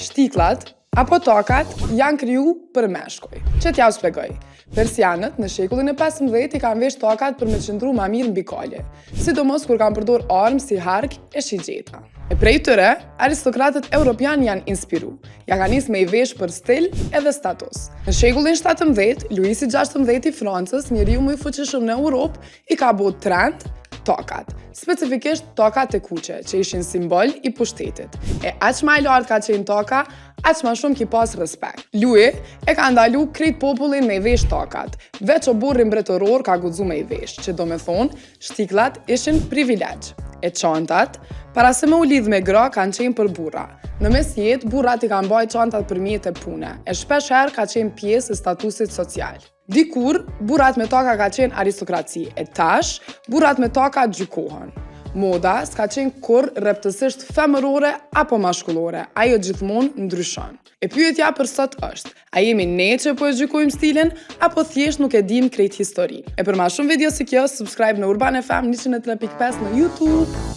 Shtiklat apo tokat janë kriju për meshkuj. Që t'ja u shpjegoj. Persianët në shekullin e 15 i kanë vesh tokat për me qëndru ma mirë mbi kalje, sidomos kur kanë përdor armë si hark e shigjeta. E prej tëre, aristokratët europian janë inspiru. Ja ka nis me i vesh për stil edhe status. Në shekullin 17, Luisi XVI i Francës, njeriu më i fuqishëm në Europë, i ka bot trend tokat, specifikisht tokat e kuqe, që ishin simbol i pushtetit. E aq ma i lartë ka qenë toka, aq ma shumë ki pas respekt. Louis e ka ndalu krejt popullin me i vesh tokat, veç o burri mbretëror ka guxu me i vesh, që do me thonë, shtiklat ishin privilegj. E çantat, para se me u lidh me gra, kanë qenë për burra. Në mes jetë, burrat i kanë bajt çantat për mjet e pune, e shpesh herë ka qenë pjesë e statusit social. Dikur, burrat me toka ka qenë aristokraci, e tash, burrat me toka gjykohen. Moda s'ka qenë kur rreptësisht femërore apo mashkullore, ajo gjithmonë ndryshon. E pyetja për sot është, a jemi ne që po e gjykojmë stilin, apo thjesht nuk e dim krejt historinë? E për ma shumë video si kjo, subscribe në Urban FM 103.5 në YouTube.